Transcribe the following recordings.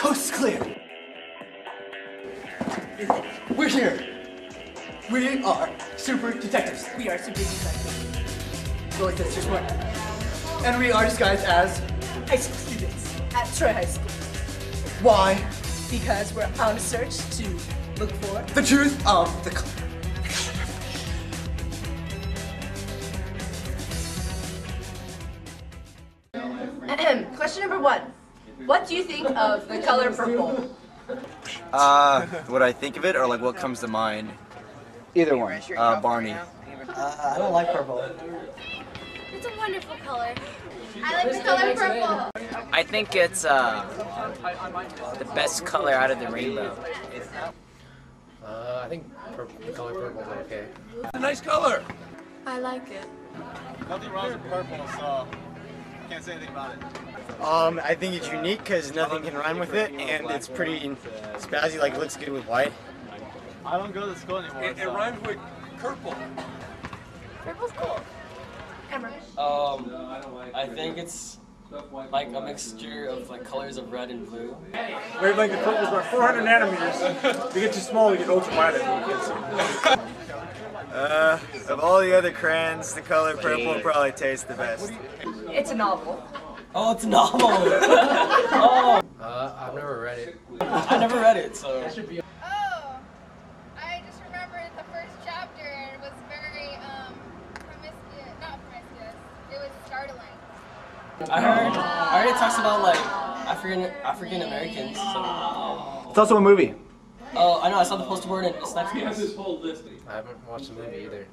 Coast is clear. We're here. We are super detectives. We are super detectives. Go like this, just one. And we are disguised as High school students at Troy High School. why? Because we're on a search to look for The truth of the color. Question number 1. What do you think of the color purple? What I think of it, or like what comes to mind? Either one. Barney. I don't like purple. It's a wonderful color. I like the color purple. I think it's the best color out of the rainbow. I think the color purple is okay. It's a nice color. I like it. Nothing wrong with purple, so can't say anything about it. I think it's unique because nothing can rhyme with it, and it's pretty spazzy. Like it looks good with white. I don't go to school anymore. It rhymes with purple. Purple's cool. Emma. I think it's like a mixture of like colors of red and blue. Wavelength of purple is about 400 nanometers. If you get too small, you get ultraviolet. Of all the other crayons, the color purple probably tastes the best. It's a novel. Oh, it's a novel! Oh! I've never read it. I never read it, so... Oh, I just remembered the first chapter and it was very, promiscuous, not promiscuous, it was startling. I heard it talks about like African Americans, so... It's also a movie. Oh, I know, I saw the poster board and it's like... He has his whole list. I haven't watched the movie either.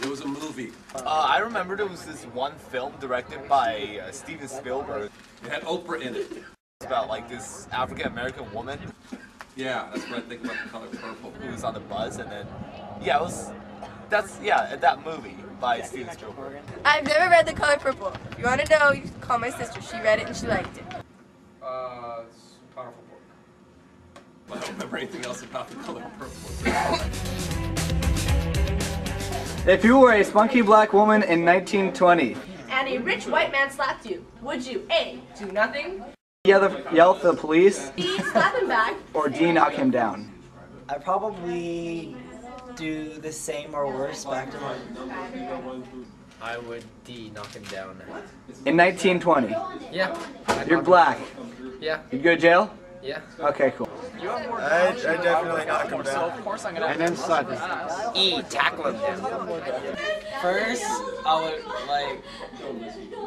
It was a movie. I remembered it was this one film directed by Steven Spielberg. It had Oprah in it. It's about like this African American woman Yeah, that's what I think about the color purple. who was on the bus, and then that movie by Steven Spielberg. I've never read The Color Purple. If you want to know, you can call my sister. She read it and she liked it. It's a powerful book. I don't remember anything else about the color purple. If you were a spunky black woman in 1920, And a rich white man slapped you. Would you A. do nothing, yell for the police, B. slap him back, or D. knock him down? I probably do the same or worse back to my. I would knock him down. In 1920, Yeah. you're black. Yeah. You go to jail? Yeah. Okay, cool. I definitely knock him down. And then slap him. E, tackle him down. First, I would like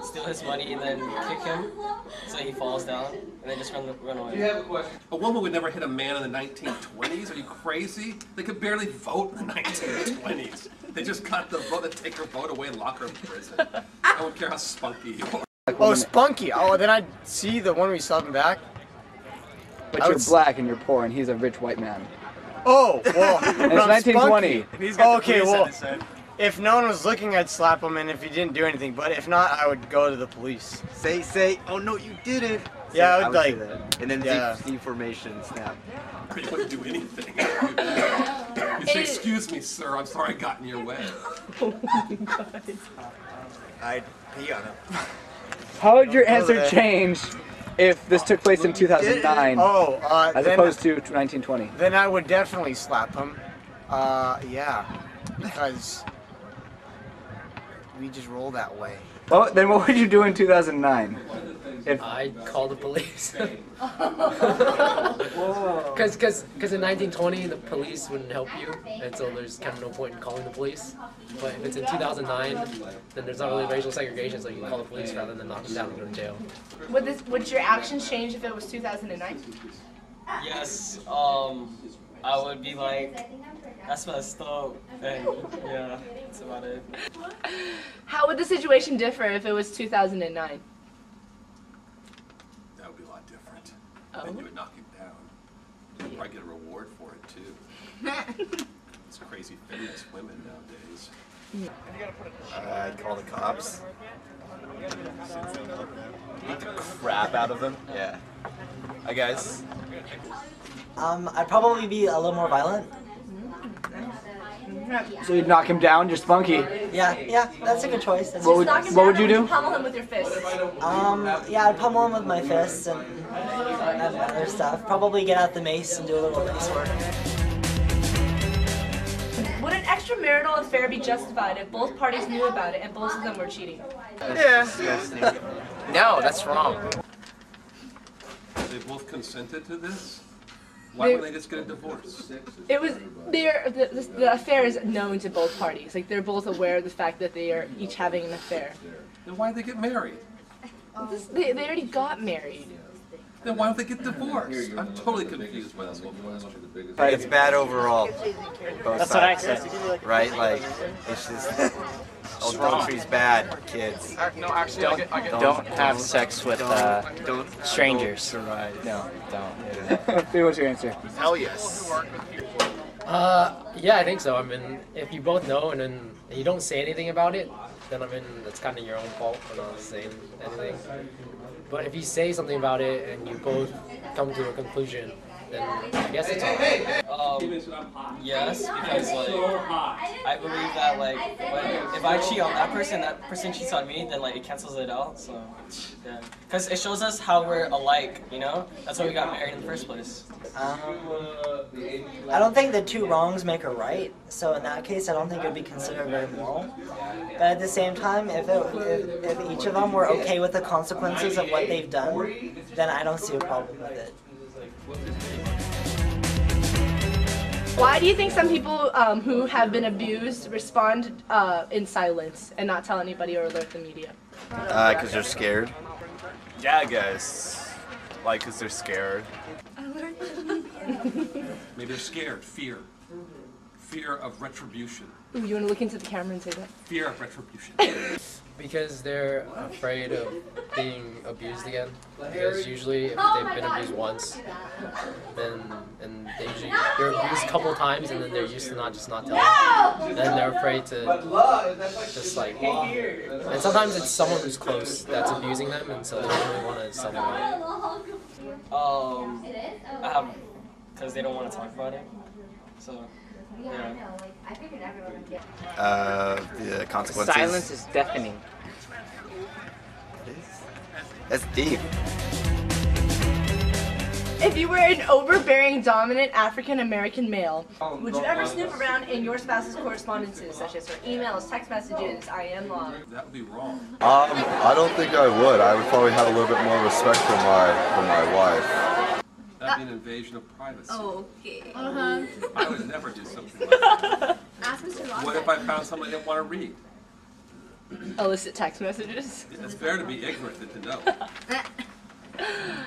steal his money and then kick him so he falls down and then just run away. You have a question? A woman would never hit a man in the 1920s? Are you crazy? They could barely vote in the 1920s. They just got the vote to take her vote away and lock her in prison. I don't care how spunky you are. Oh, spunky. Oh, then I'd see the one where you slap him back. But you're black and you're poor, and he's a rich white man. Oh, well. And it's 1920. Okay, well, if no one was looking, I'd slap him, and if he didn't do anything. But if not, I would go to the police. Say, oh no, you didn't. Yeah, I would like. And then Yeah. Z formation snap. You wouldn't do anything. You say, excuse me, sir, I'm sorry I got in your way. I'd pee on him. How would your answer change if this took place in 2009 as then, opposed to 1920? Then I would definitely slap him. Yeah, because we just roll that way. Well, then what would you do in 2009? If I'd call the police. Because in 1920 the police wouldn't help you, and so there's kind of no point in calling the police. But if it's in 2009, then there's not really racial segregation, so you can call the police rather than knock them down and go to jail. Would your actions change if it was 2009? Yes, I would be like, that's messed up, and yeah, that's about it. How would the situation differ if it was 2009? That would be a lot different. Oh. Then you would knock him down. You'd probably get a reward for it, too. It's crazy famous women nowadays. I'd call the cops. Beat the crap out of them. Yeah. Hi guys. I'd probably be a little more violent. So you'd knock him down, you're spunky. Yeah, that's a good choice. That's What would you do? Pummel him with your fists. Yeah, I'd pummel him with my fists and other stuff. Probably get out the mace and do a little mace work. Would an extramarital affair be justified if both parties knew about it and both of them were cheating? Yeah. No, that's wrong. They both consented to this? Why would they just get a divorce? It was the affair is known to both parties. Like they're both aware of the fact that they are each having an affair. Then why did they get married? They already got married. Then why don't they get divorced? I'm totally confused by this whole question. It's bad overall. Both That's sides. what I said. Right? Like, it's just... Adultery's bad, kids. No, actually, don't have sex with strangers. No, don't. What's your answer? Hell yes. Yeah, I think so. I mean, if you both know and then you don't say anything about it, then I mean, it's kind of your own fault for not saying anything. But if you say something about it and you both come to a conclusion, then I guess it's all right. Yes, because like I believe that like if I cheat on that person cheats on me, then like it cancels it out. So yeah, because it shows us how we're alike. You know, that's why we got married in the first place. I don't think the two wrongs make a right. So in that case, I don't think it would be considered very moral. But at the same time, if each of them were okay with the consequences of what they've done, then I don't see a problem with it. Why do you think some people who have been abused respond in silence and not tell anybody or alert the media? Because they're scared. Yeah, I guess. Like, because they're scared. Maybe they're scared. Fear. Fear of retribution. Ooh, you want to look into the camera and say that? Fear of retribution. Because they're afraid of being abused again. Because usually if they've been abused once, then they're abused a couple times and then they're used to not telling. Then they're afraid to just like, and sometimes it's someone who's close that's abusing them, and so they don't really want to tell them about it. Because they don't want to talk about it. So. Yeah. The consequences. Silence is deafening. That's deep. If you were an overbearing, dominant African-American male, would you ever snoop around in your spouse's correspondences, such as her emails, text messages, IM log? That would be wrong. I don't think I would. I would probably have a little bit more respect for my wife. That'd be an invasion of privacy. Okay. I would never do something like that. Ask Mr. Lawson. What if I found something I didn't want to read? Illicit text messages? It's better to be ignorant than to know.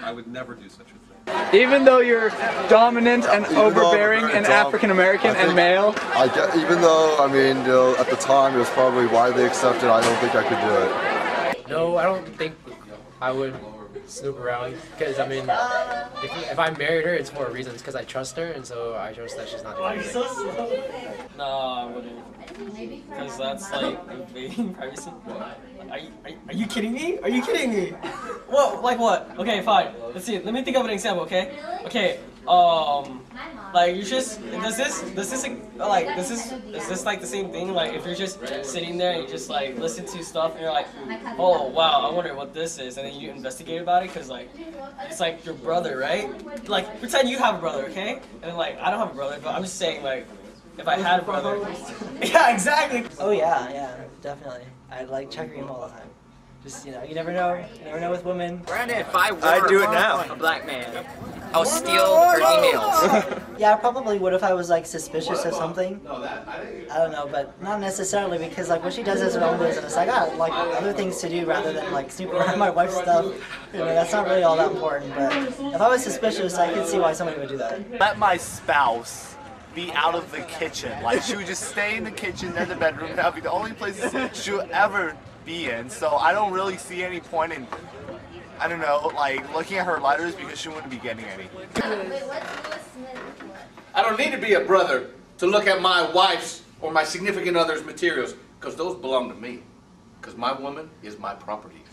I would never do such a thing. Even though you're dominant and overbearing and African American and male? Even though, I mean, at the time it was probably widely accepted, I don't think I could do it. No, I don't think I would snoop around, because I mean, if I married her, it's for a reason. It's because I trust her, and so I trust that she's not doing anything. No, I wouldn't. Because that's like invading privacy. Are you kidding me? Are you kidding me? What? Like what? Okay, fine. Let's see. Let me think of an example. Okay. Okay. Like you just is this like the same thing? Like if you're just sitting there and you just like listen to stuff and you're like, oh wow, I wonder what this is, and then you investigate about it because like it's like your brother, right? Like pretend you have a brother, okay? And like I don't have a brother, but I'm just saying like if I had a brother. Yeah, exactly. Oh yeah, definitely. I'd like check her email all the time. Just, you never know. You never know with women. Brandon, if I were I'd do it now. a black man, I'll steal her emails. Yeah, I probably would if I was like suspicious of something. I don't know, but not necessarily because like what she does is her own business. I got like other things to do rather than like snoop around my wife's stuff. That's not really all that important. But if I was suspicious, I could see why somebody would do that. Let my spouse be out of the kitchen. Like she would just stay in the kitchen and the bedroom. That would be the only places she would ever be in. So I don't really see any point in, I don't know, like looking at her letters because she wouldn't be getting any. I don't need to be a brother to look at my wife's or my significant other's materials because those belong to me. Because my woman is my property.